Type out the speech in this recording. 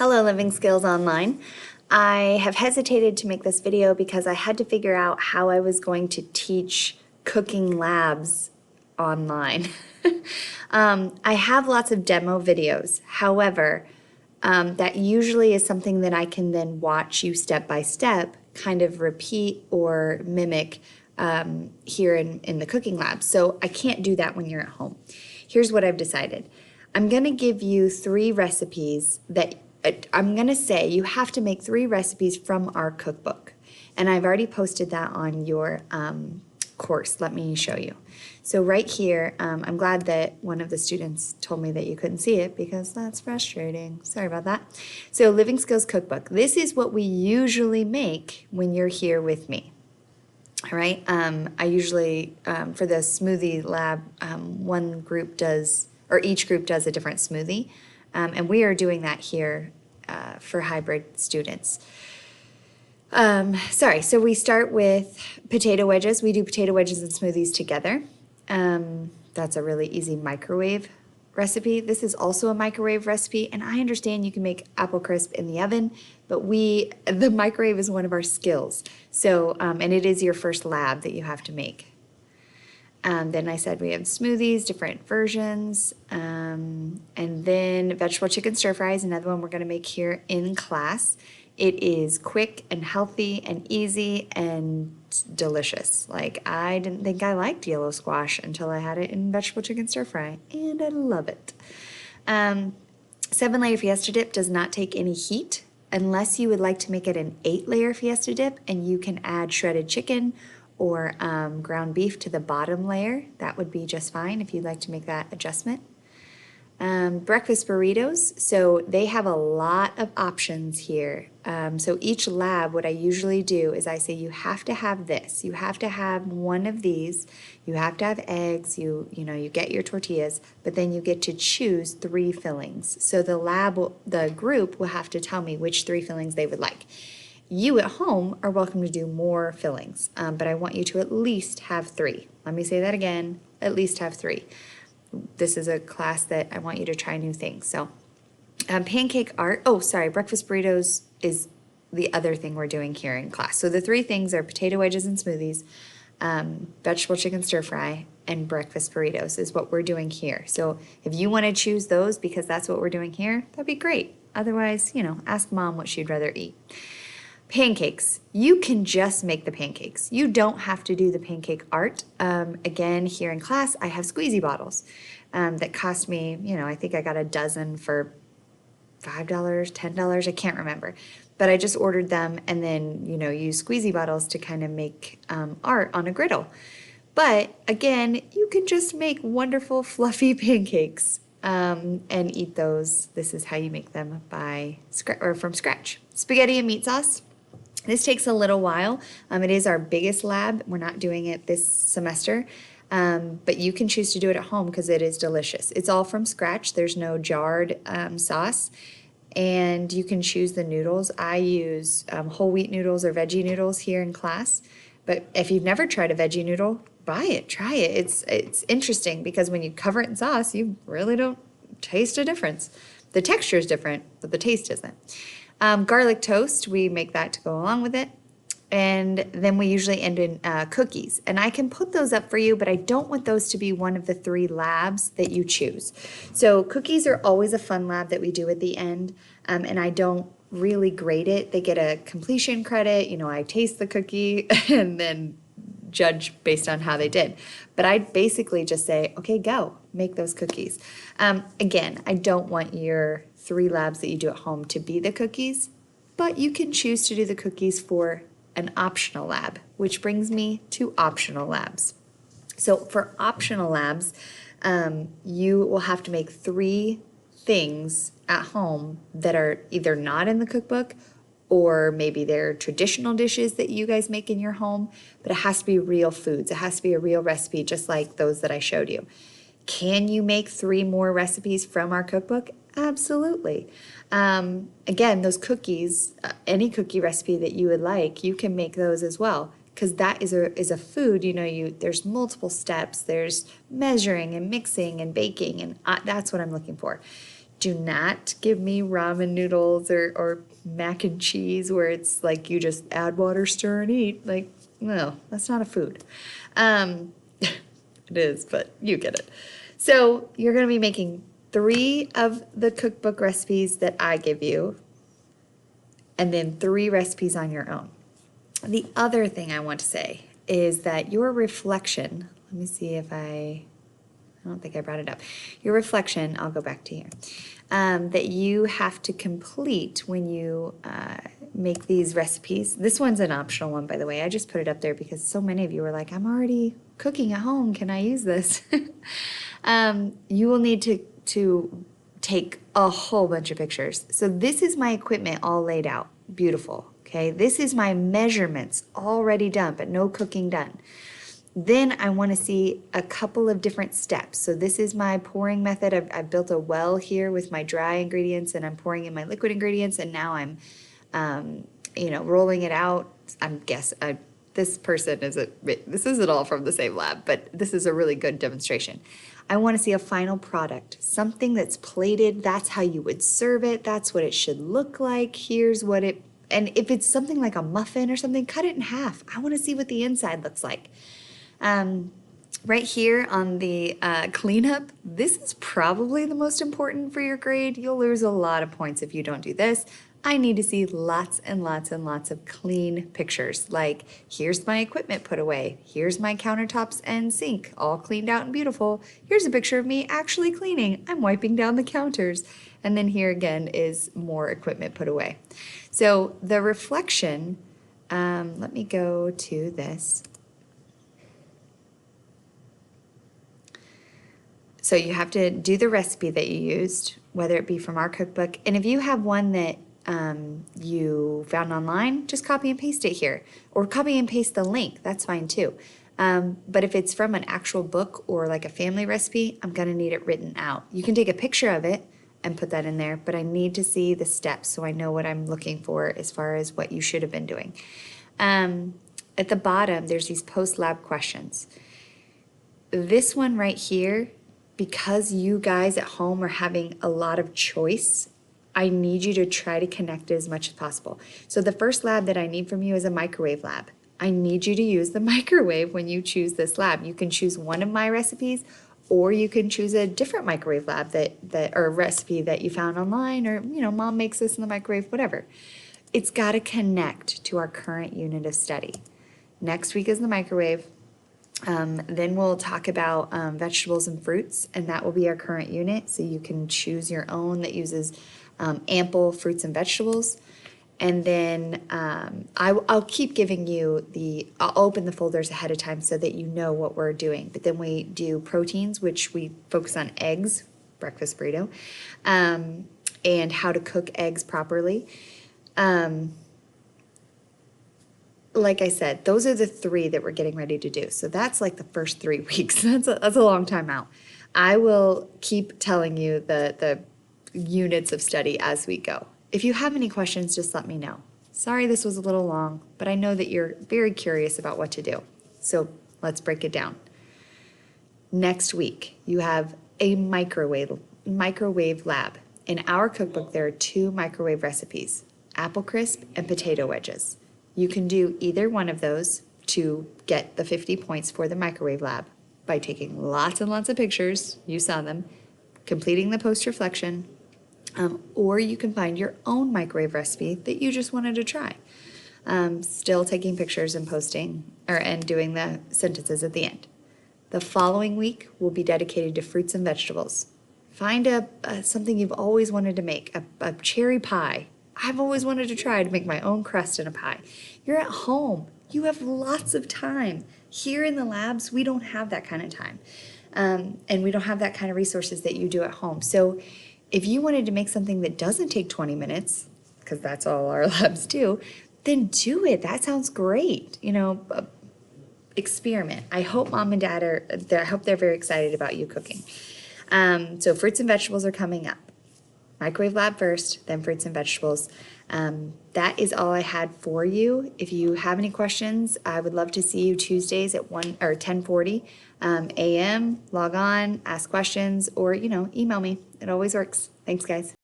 Hello, Living Skills Online. I have hesitated to make this video because I had to figure out how I was going to teach cooking labs online. I have lots of demo videos. However, that usually is something that I can then watch you step by step, kind of repeat or mimic here in the cooking lab. So I can't do that when you're at home. Here's what I've decided. I'm going to give you 3 recipes that I'm going to say you have to make 3 recipes from our cookbook. And I've already posted that on your course. Let me show you. So right here, I'm glad that one of the students told me that you couldn't see it because that's frustrating. Sorry about that. So Living Skills Cookbook. This is what we usually make when you're here with me. All right. I usually, for the smoothie lab, one group does, or each group does a different smoothie. And we are doing that here for hybrid students. So we start with potato wedges. We do potato wedges and smoothies together. That's a really easy microwave recipe. This is also a microwave recipe, and I understand you can make apple crisp in the oven, but the microwave is one of our skills. So, and it is your first lab that you have to make. Then I said we have smoothies, different versions, and then vegetable chicken stir fry is another one we're going to make here in class. It is quick and healthy and easy and delicious. Like, I didn't think I liked yellow squash until I had it in vegetable chicken stir fry, and I love it. 7-layer fiesta dip does not take any heat unless you would like to make it an 8-layer fiesta dip, and you can add shredded chicken or ground beef to the bottom layer. That would be just fine if you'd like to make that adjustment. Breakfast burritos, so they have a lot of options here. So each lab, what I usually do is I say you have to have this, you have to have one of these, you have to have eggs, you get your tortillas, but then you get to choose 3 fillings. So the group will have to tell me which 3 fillings they would like. You at home are welcome to do more fillings, but I want you to at least have 3. Let me say that again, at least have 3. This is a class that I want you to try new things. So pancake art, breakfast burritos is the other thing we're doing here in class. So the 3 things are potato wedges and smoothies, vegetable chicken stir fry, and breakfast burritos is what we're doing here. So if you want to choose those because that's what we're doing here, that'd be great. Otherwise, ask mom what she'd rather eat. Pancakes. You can just make the pancakes. You don't have to do the pancake art. Again, here in class, I have squeezy bottles that cost me, I think I got a dozen for $5, $10, I can't remember. But I just ordered them and then, use squeezy bottles to kind of make art on a griddle. But again, you can just make wonderful, fluffy pancakes and eat those. This is how you make them from scratch. Spaghetti and meat sauce. This takes a little while. It is our biggest lab. We're not doing it this semester, but you can choose to do it at home because it is delicious. It's all from scratch. There's no jarred sauce, and you can choose the noodles. I use whole wheat noodles or veggie noodles here in class, but if you've never tried a veggie noodle, buy it, try it. It's interesting because when you cover it in sauce, you really don't taste a difference. The texture is different, but the taste isn't. Garlic toast, we make that to go along with it. And then we usually end in cookies. And I can put those up for you, but I don't want those to be one of the 3 labs that you choose. So cookies are always a fun lab that we do at the end. And I don't really grade it. They get a completion credit. I taste the cookie and then judge based on how they did. But I basically just say, okay, go, make those cookies. Again, I don't want your 3 labs that you do at home to be the cookies, but you can choose to do the cookies for an optional lab, which brings me to optional labs. So for optional labs, you will have to make 3 things at home that are either not in the cookbook or maybe they're traditional dishes that you guys make in your home, but it has to be real foods. It has to be a real recipe, just like those that I showed you. Can you make 3 more recipes from our cookbook? Absolutely. Again, those cookies, any cookie recipe that you would like, you can make those as well. Because that is a food, there's multiple steps. There's measuring and mixing and baking, and that's what I'm looking for. Do not give me ramen noodles or mac and cheese where it's like you just add water, stir, and eat. Like, no, that's not a food. It is, but you get it. So you're going to be making 3 of the cookbook recipes that I give you, and then 3 recipes on your own. The other thing I want to say is that your reflection, let me see if I don't think I brought it up. Your reflection, I'll go back to here, that you have to complete when you make these recipes. This one's an optional one, by the way. I just put it up there because so many of you were like, I'm already cooking at home. Can I use this? You will need to take a whole bunch of pictures. So this is my equipment all laid out. Beautiful. Okay, this is my measurements already done, but no cooking done. Then I want to see a couple of different steps. So this is my pouring method. I've built a well here with my dry ingredients, and I'm pouring in my liquid ingredients, and now I'm, rolling it out. This isn't all from the same lab, but this is a really good demonstration. I want to see a final product, something that's plated. That's how you would serve it. That's what it should look like. Here's what it, and if it's something like a muffin or something, cut it in half. I want to see what the inside looks like. Right here on the cleanup, this is probably the most important for your grade. You'll lose a lot of points if you don't do this. I need to see lots and lots and lots of clean pictures. Like, here's my equipment put away. Here's my countertops and sink, all cleaned out and beautiful. Here's a picture of me actually cleaning. I'm wiping down the counters. And then here again is more equipment put away. So the reflection, let me go to this. So you have to do the recipe that you used, whether it be from our cookbook. And if you have one that you found online, just copy and paste it here. Or copy and paste the link, that's fine too. But if it's from an actual book or like a family recipe, I'm gonna need it written out. You can take a picture of it and put that in there, but I need to see the steps so I know what I'm looking for as far as what you should have been doing. At the bottom, there's these post-lab questions. This one right here, because you guys at home are having a lot of choice, I need you to try to connect it as much as possible. So the first lab that I need from you is a microwave lab. I need you to use the microwave when you choose this lab. You can choose one of my recipes, or you can choose a different microwave lab or a recipe that you found online, or mom makes this in the microwave, whatever. It's got to connect to our current unit of study. Next week is the microwave. Then we'll talk about vegetables and fruits, and that will be our current unit. So you can choose your own that uses ample fruits and vegetables. And then I'll keep giving you I'll open the folders ahead of time so that you know what we're doing. But then we do proteins, which we focus on eggs, breakfast burrito, and how to cook eggs properly. Like I said, those are the 3 that we're getting ready to do. So that's like the first 3 weeks. That's a long time out. I will keep telling you the units of study as we go. If you have any questions, just let me know. Sorry this was a little long, but I know that you're very curious about what to do. So let's break it down. Next week, you have a microwave lab. In our cookbook, there are 2 microwave recipes, apple crisp and potato wedges. You can do either one of those to get the 50 points for the microwave lab by taking lots and lots of pictures, you saw them, completing the post-reflection, or you can find your own microwave recipe that you just wanted to try. Still taking pictures and posting, and doing the sentences at the end. The following week will be dedicated to fruits and vegetables. Find something you've always wanted to make, a cherry pie. I've always wanted to try to make my own crust in a pie. You're at home. You have lots of time. Here in the labs, we don't have that kind of time. And we don't have that kind of resources that you do at home. So if you wanted to make something that doesn't take 20 minutes, because that's all our labs do, then do it. That sounds great. Experiment. I hope mom and dad I hope they're very excited about you cooking. So fruits and vegetables are coming up. Microwave lab first, then fruits and vegetables. That is all I had for you. If you have any questions, I would love to see you Tuesdays at 1 or 10:40 a.m. Log on, ask questions, or email me. It always works. Thanks, guys.